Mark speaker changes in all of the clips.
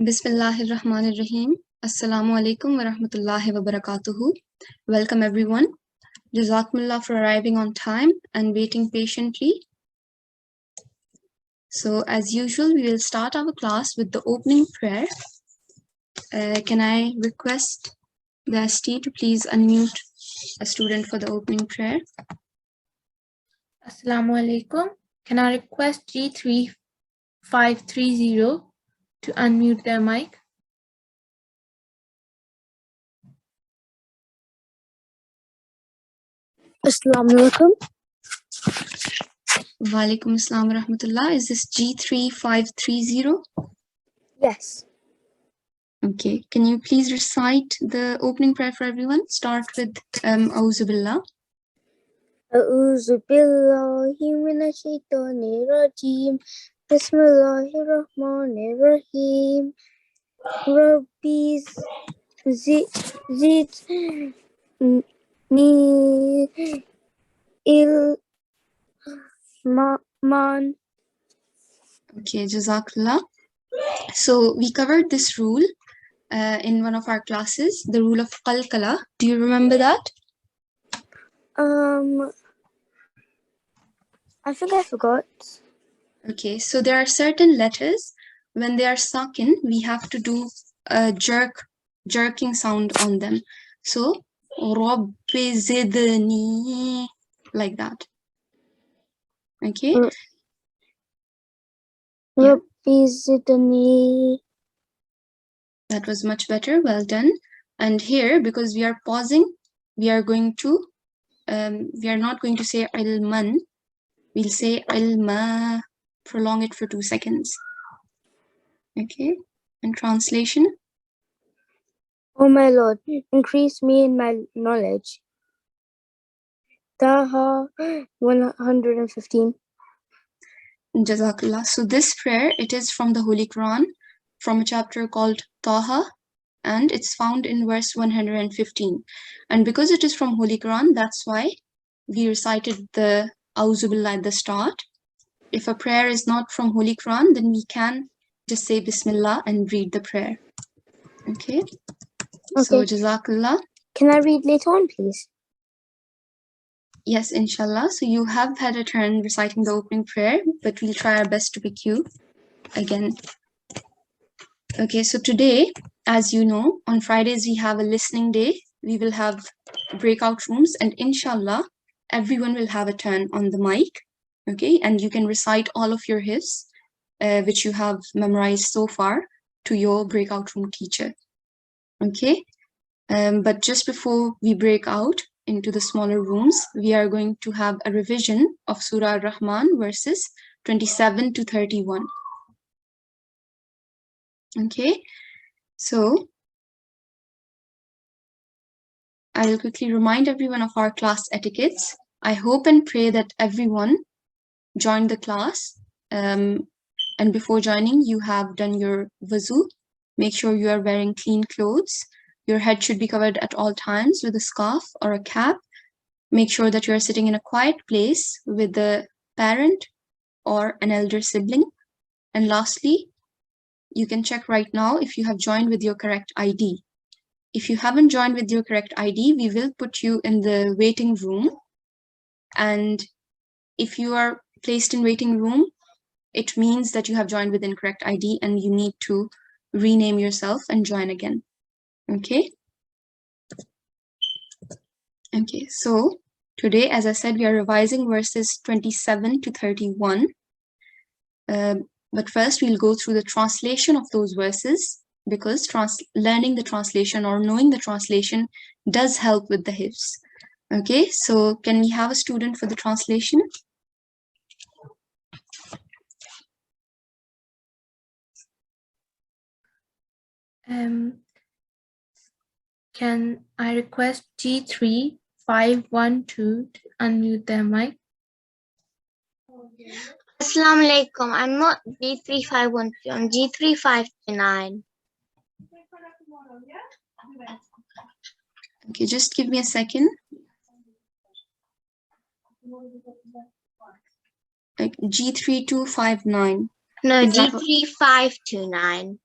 Speaker 1: Bismillahirrahmanirrahim. Assalamu alaikum wa rahmatullahi wa barakatuhu. Welcome everyone. Jazakumullah for arriving on time and waiting patiently. So as usual, we will start our class with the opening prayer. Can I request the ST to please unmute a student for the opening prayer?
Speaker 2: Assalamu alaikum. Can I request G3 530 to unmute their mic?
Speaker 3: Assalamu alaikum.
Speaker 1: Wa alaikum assalam wa rahmatullah. Is this G3 530?
Speaker 3: Yes.
Speaker 1: Okay. Can you please recite the opening prayer for everyone? Start with Auzu Billah.
Speaker 3: A'udhu billahi minash shaitanir rajim. Bismillahir rahmanir rahim. Rabbi zidni ilman.
Speaker 1: Okay, Jazakallah. So we covered this rule in one of our classes, the rule of qalqala. Do you remember that?
Speaker 3: I think I forgot.
Speaker 1: Okay, so there are certain letters, when they are sakin, we have to do a jerking sound on them. So, Rabbi zidni, like that. Okay? Yeah.
Speaker 3: Rabbi zidni.
Speaker 1: That was much better. Well done. And here, because we are pausing, we are going to, we are not going to say ilman. We'll say ilma, prolong it for 2 seconds. Okay. And translation?
Speaker 3: O my Lord, increase me in my knowledge. Taha 115.
Speaker 1: Jazakallah. So this prayer, it is from the Holy Qur'an, from a chapter called Taha, and it's found in verse 115. And because it is from Holy Qur'an, that's why we recited the Auzu Billah at the start. If a prayer is not from Holy Qur'an, then we can just say Bismillah and read the prayer. Okay? So Jazakallah.
Speaker 3: Can I read later on, please?
Speaker 1: Yes, inshallah. So you have had a turn reciting the opening prayer, but we'll try our best to pick you again. Okay, so today, as you know, on Fridays we have a listening day. We will have breakout rooms, and inshallah, everyone will have a turn on the mic. Okay, and you can recite all of your hifz, which you have memorized so far, to your breakout room teacher. Okay, but just before we break out into the smaller rooms, we are going to have a revision of Surah Ar-Rahman verses 27 to 31. Okay, so I will quickly remind everyone of our class etiquettes. I hope and pray that everyone joined the class, and before joining, you have done your wuzu. Make sure you are wearing clean clothes. Your head should be covered at all times with a scarf or a cap. Make sure that you are sitting in a quiet place with a parent or an elder sibling. And lastly, you can check right now if you have joined with your correct ID. If you haven't joined with your correct ID, we will put you in the waiting room. And if you are placed in waiting room, it means that you have joined with incorrect ID and you need to rename yourself and join again. Okay? Okay, so today, as I said, we are revising verses 27 to 31. But first, we'll go through the translation of those verses, because learning the translation or knowing the translation does help with the hifz. Okay, so can we have a student for the translation?
Speaker 2: Can I request G3 512 to unmute their mic?
Speaker 4: Assalamu alaikum. I'm not G3512, I'm G3529.
Speaker 1: Okay, just give me a second. Like G3259.
Speaker 4: No, G3529.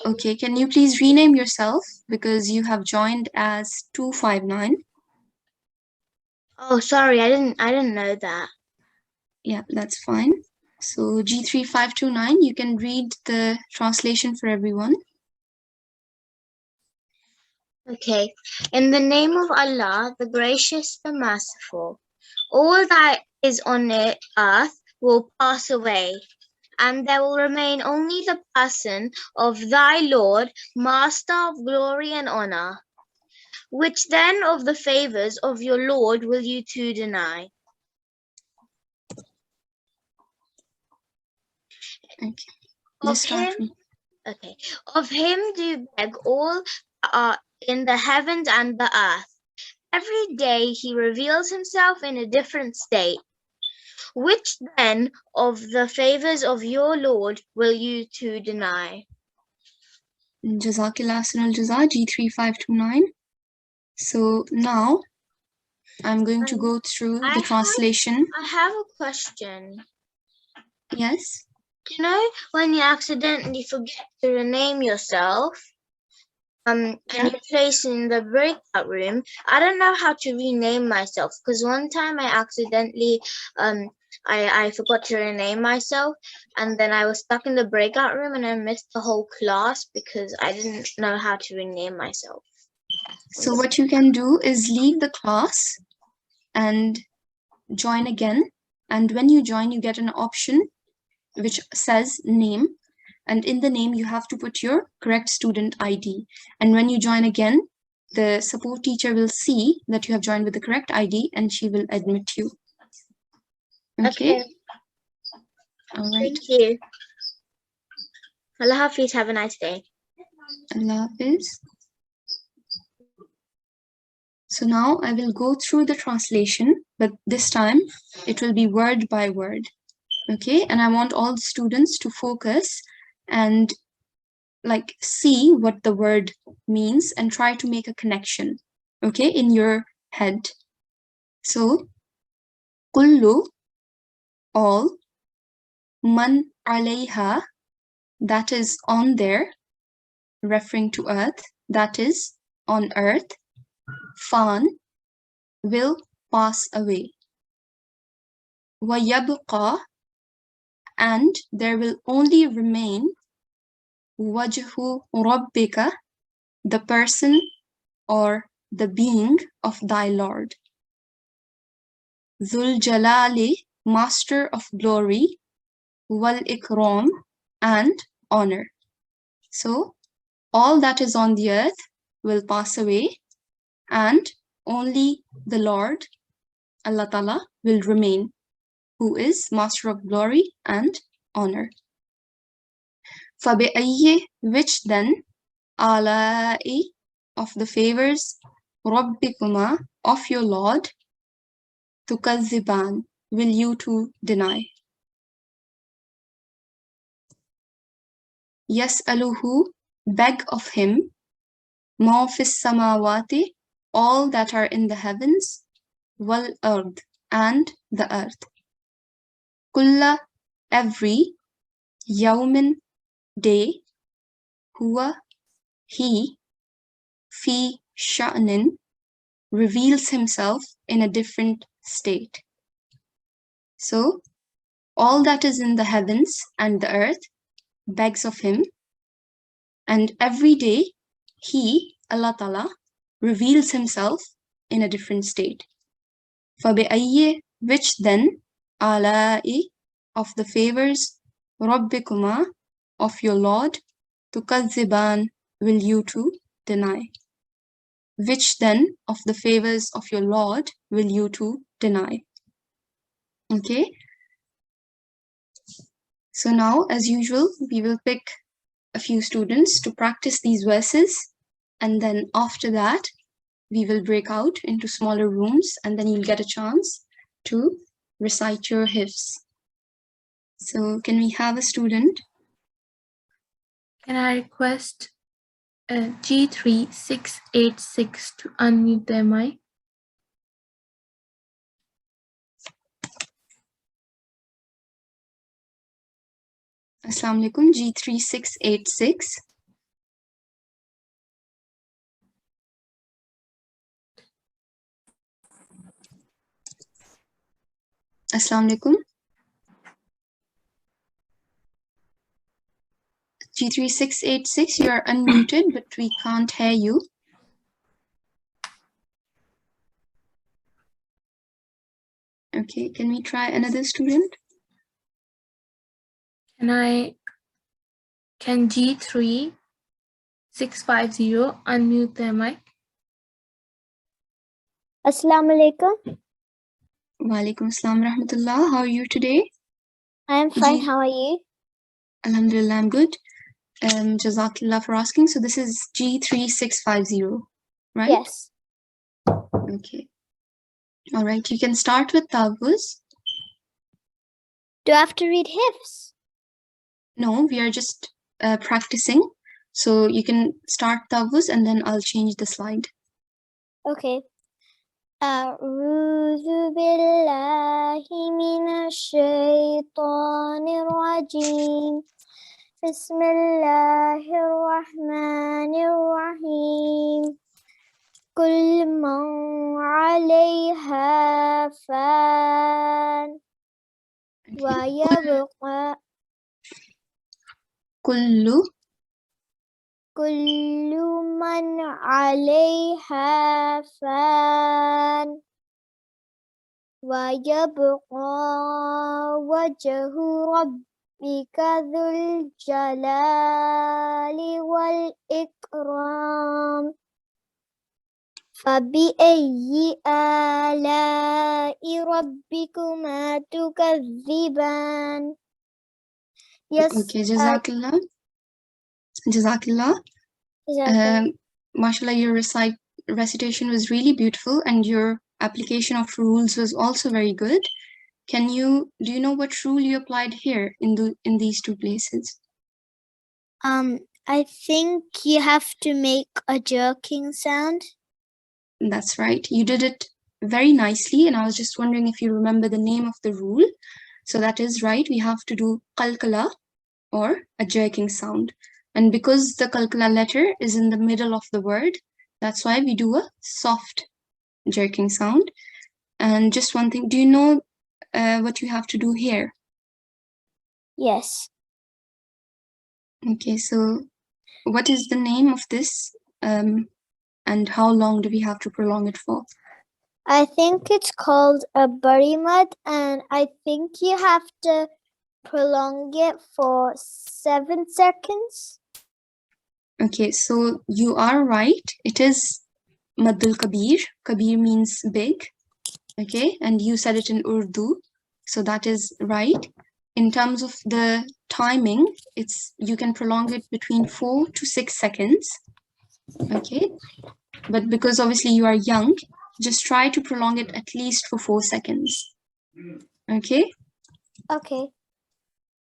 Speaker 1: Okay, can you please rename yourself because you have joined as 259?
Speaker 4: Oh, sorry, I didn't know that.
Speaker 1: Yeah, that's fine. So G3529, you can read the translation for everyone.
Speaker 4: Okay. In the name of Allah, the gracious, the merciful. All that is on the earth will pass away, and there will remain only the person of thy Lord, Master of glory and honor. Which then of the favors of your Lord will you two deny?
Speaker 1: Okay.
Speaker 4: Of
Speaker 1: Just start
Speaker 4: him,
Speaker 1: from
Speaker 4: okay. Of him do beg all in the heavens and the earth. Every day he reveals himself in a different state. Which then of the favors of your Lord will you two deny?
Speaker 1: Jazakillah Ahsanul Jaza, G3529. So now I'm going to go through the translation.
Speaker 4: I have a question.
Speaker 1: Yes.
Speaker 4: You know, when you accidentally forget to rename yourself, and you place in the breakout room, I don't know how to rename myself because one time I accidentally I forgot to rename myself, and then I was stuck in the breakout room and I missed the whole class because I didn't know how to rename myself.
Speaker 1: So what you can do is leave the class and join again. And when you join, you get an option which says name. And in the name, you have to put your correct student ID. And when you join again, the support teacher will see that you have joined with the correct ID and she will admit you. Okay? All right.
Speaker 4: Thank you. Allah Hafiz, have a nice day.
Speaker 1: Allah Hafiz. So now I will go through the translation, but this time it will be word by word. Okay? And I want all the students to focus and like see what the word means and try to make a connection, okay, in your head. So kullu, all, man alayha, that is on there, referring to earth, that is on earth, fan, will pass away, wa yabqa, and there will only remain wajhu rabbika, the person or the being of thy Lord. Dhul Jalali, Master of Glory, Wal Ikram, and honor. So, all that is on the earth will pass away, and only the Lord, Allah Ta'ala, will remain, who is Master of Glory and honor. فَبِأَيِّ, which then, Ala'i, of the favors, Rabbikuma, of your Lord, Tukazziban, will you two deny? Yas'aluhu, beg of him, ma fis samawati, all that are in the heavens, wal ard, and the earth. Kulla, every, yawmin, day, huwa, he, fi sha'nin, reveals himself in a different state. So, all that is in the heavens and the earth begs of him, and every day he, Allah Ta'ala, reveals himself in a different state. فَبِأَيِّ, which then, ala'i, of the favors, Rabbikuma, of your Lord, tukazziban, will you two deny? Which then of the favors of your Lord will you two deny? Okay. So now, as usual, we will pick a few students to practice these verses, and then after that, we will break out into smaller rooms, and then you'll get a chance to recite your hifz. So can we have a student?
Speaker 2: Can I request G3686 to unmute their mic?
Speaker 1: Assalamu alaikum, G3686. Assalamu alaikum. G3686, you are unmuted, but we can't hear you. Okay, can we try another student?
Speaker 2: Can G3 650 unmute their mic?
Speaker 3: Assalamu alaikum.
Speaker 1: Walaikum assalam rahmatullah. How are you today?
Speaker 3: I am fine.
Speaker 1: Ji-
Speaker 3: How are you?
Speaker 1: Alhamdulillah, I'm good. Jazakallah for asking. So this is G3650, right?
Speaker 3: Yes.
Speaker 1: Okay. All right, you can start with Tawuz.
Speaker 3: Do I have to read Hifz?
Speaker 1: No, we are just practicing. So you can start Tawuz and then I'll change the slide.
Speaker 3: Okay. أعوذ بالله من الشيطان الرجيم بسم الله الرحمن الرحيم كل من عليها فان ويبقى
Speaker 1: كل
Speaker 3: كل من عليها فان ويبقى وجه ربك ذو الجلال والإكرام فبأي آلاء ربكما تكذبان
Speaker 1: Okay, Jazakallah. Jazakallah. Mashallah, your recitation was really beautiful and your application of rules was also very good. Do you know what rule you applied here in these two places?
Speaker 3: I think you have to make a jerking sound.
Speaker 1: That's right. You did it very nicely, and I was just wondering if you remember the name of the rule. So that is right. We have to do qalqala or a jerking sound. And because the qalqala letter is in the middle of the word, that's why we do a soft jerking sound. And just one thing, do you know what you have to do here?
Speaker 3: Yes.
Speaker 1: Okay, so what is the name of this and how long do we have to prolong it for?
Speaker 3: I think it's called a barimad, and I think you have to prolong it for 7 seconds.
Speaker 1: Okay, so you are right. It is Maddul Kabir. Kabir means big. Okay, and you said it in Urdu, so that is right. In terms of the timing, you can prolong it between 4 to 6 seconds. Okay, but because obviously you are young, just try to prolong it at least for 4 seconds. Okay?
Speaker 3: Okay.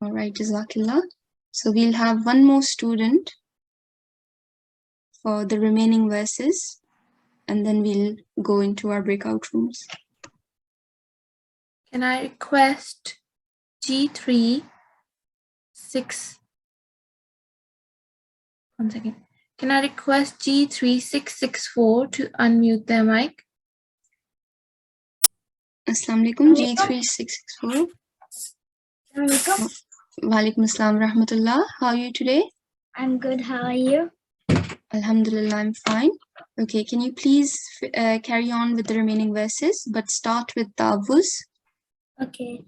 Speaker 1: All right, Jazakallah. So we'll have one more student for the remaining verses, and then we'll go into our breakout rooms.
Speaker 2: Can I request G3 6? One second. Can I request G3664 to unmute their mic?
Speaker 1: Assalamu alaikum, G3664. Walaikum assalam rahmatullah. How are you today?
Speaker 3: I'm good. How are you?
Speaker 1: Alhamdulillah, I'm fine. Okay, can you please carry on with the remaining verses, but start with Tawuz.
Speaker 3: Okay.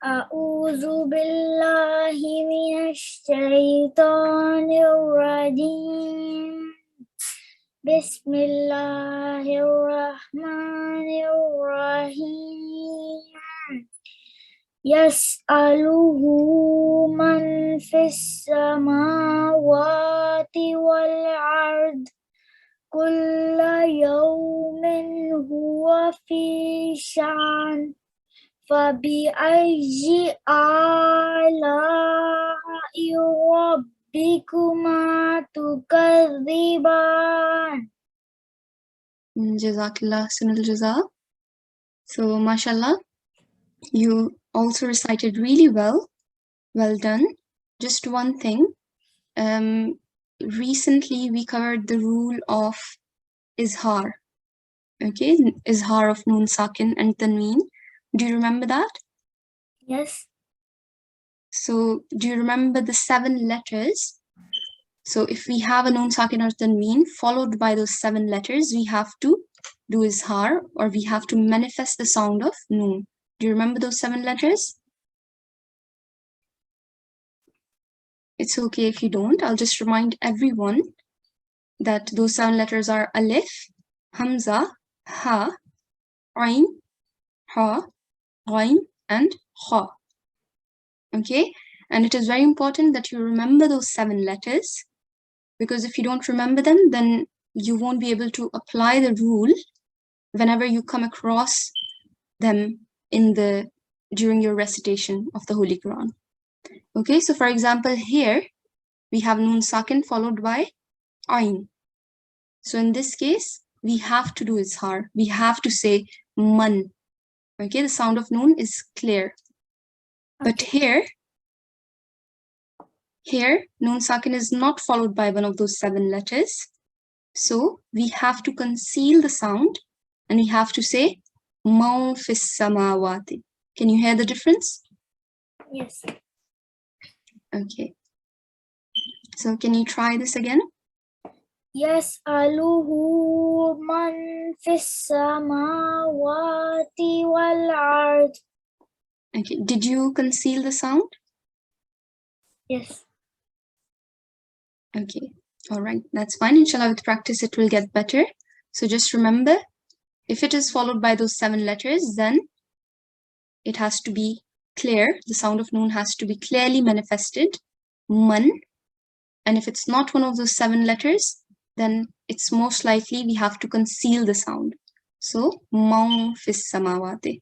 Speaker 3: أعوذ بالله من الشيطان الرجيم بسم الله الرحمن الرحيم يسأله من في السماوات والأرض كل يوم هو في شأن فبأي آلاء ربكما تكذبان.
Speaker 1: Jazakallah sunal jaza. So, mashallah, you also recited really well. Well done. Just one thing. Recently, we covered the rule of izhar. Okay, izhar of noon sakin and tanween. Do you remember that?
Speaker 2: Yes.
Speaker 1: So do you remember the 7 letters? So if we have a Noon Sakin or Tanween followed by those 7 letters, we have to do Izhar, or we have to manifest the sound of Noon. Do you remember those 7 letters? It's okay if you don't. I'll just remind everyone that those 7 letters are Alif, Hamza, Ha, Ain, Ha, Ghain, and Kha. Okay? And it is very important that you remember those 7 letters, because if you don't remember them, then you won't be able to apply the rule whenever you come across them during your recitation of the Holy Quran. Okay, so for example, here we have Noon Sakin followed by Ain. So in this case, we have to do Izhar. We have to say Man. Okay, the sound of Noon is clear. But here, Noon Sakin is not followed by one of those 7 letters. So we have to conceal the sound and we have to say Man fis samawati. Can you hear the difference?
Speaker 2: Yes.
Speaker 1: Okay. So can you try this again?
Speaker 3: يسأله من في السماوات والأرض.
Speaker 1: Okay. Did you conceal the sound?
Speaker 3: Yes.
Speaker 1: Okay. All right. That's fine. Inshallah, with practice, it will get better. So just remember, if it is followed by those 7 letters, then it has to be clear. The sound of Noon has to be clearly manifested. Man. And if it's not one of those 7 letters, then it's most likely we have to conceal the sound. So, Man fis samawati.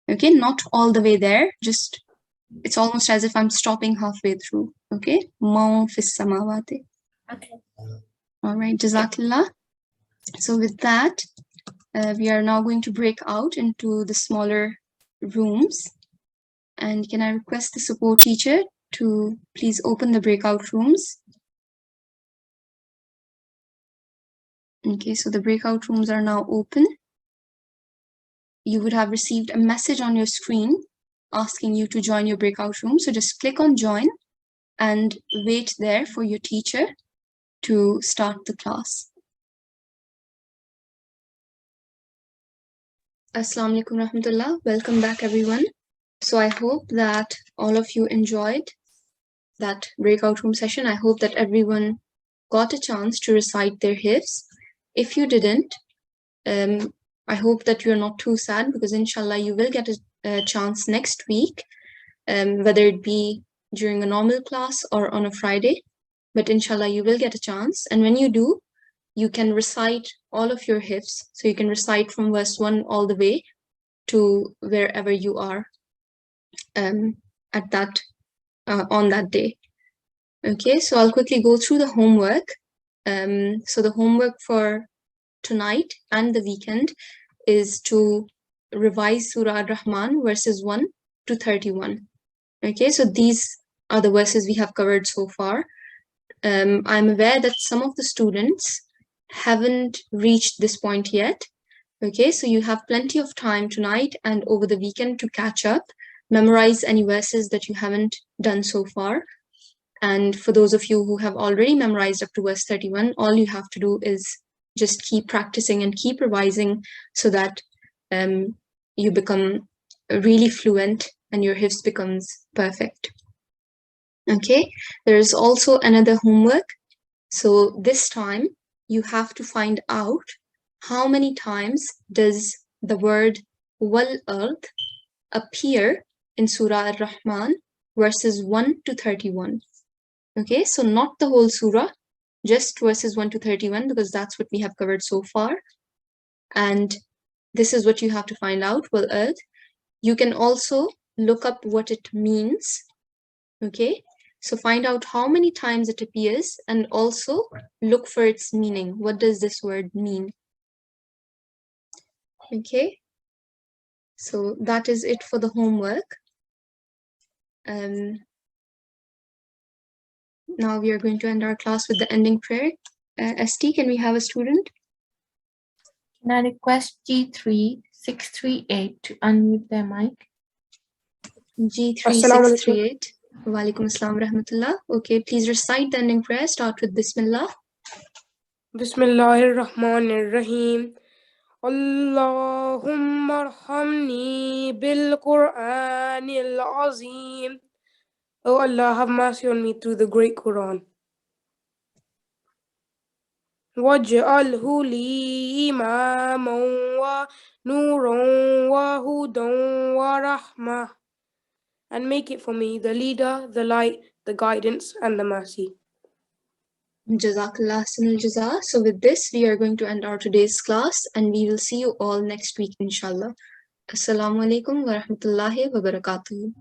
Speaker 1: Okay, not all the way there, just, it's almost as if I'm stopping halfway through. Okay, Man fis samawati.
Speaker 2: Okay.
Speaker 1: All right, Jazakallah. So with that, we are now going to break out into the smaller rooms. And can I request the support teacher to please open the breakout rooms? Okay, so the breakout rooms are now open. You would have received a message on your screen asking you to join your breakout room. So just click on join and wait there for your teacher to start the class. Assalamu alaikum rahmatullah. Welcome back, everyone. So I hope that all of you enjoyed that breakout room session. I hope that everyone got a chance to recite their hifz. If you didn't, I hope that you're not too sad, because inshallah you will get a chance next week, whether it be during a normal class or on a Friday, but inshallah you will get a chance. And when you do, you can recite all of your hifz. So you can recite from verse 1 all the way to wherever you are on that day. Okay, so I'll quickly go through the homework. So the homework for tonight and the weekend is to revise Surah Ar-Rahman verses 1 to 31. Okay, so these are the verses we have covered so far. I'm aware that some of the students haven't reached this point yet. Okay, so you have plenty of time tonight and over the weekend to catch up, memorize any verses that you haven't done so far. And for those of you who have already memorized up to verse 31, all you have to do is just keep practicing and keep revising so that you become really fluent and your hifz becomes perfect. Okay, there is also another homework. So this time you have to find out how many times does the word wal ard appear in Surah Ar-Rahman verses 1 to 31. Okay, so not the whole surah, just verses 1 to 31, because that's what we have covered so far. And this is what you have to find out, wal ard. You can also look up what it means. Okay, so find out how many times it appears and also look for its meaning. What does this word mean? Okay, so that is it for the homework. Now we are going to end our class with the ending prayer. ST, can we have a student?
Speaker 2: Can I request G3 638 to unmute their mic?
Speaker 1: G3638. Walaikum assalam rahmatullah. Okay, please recite the ending prayer. Start with Bismillah.
Speaker 5: Bismillahir-Rahmanir-Rahim. Allahumma arhamni bil-Qur'anil azim. Oh Allah, have mercy on me through the great Quran. Waj'alhu li imaman wa nuran wa hudan wa rahmah. And make it for me the leader, the light, the guidance, and the mercy.
Speaker 1: Jazakallah Sanal Jaza. So with this, we are going to end our today's class and we will see you all next week, inshallah. Assalamu alaikum wa rahmatullahi wa barakatuh.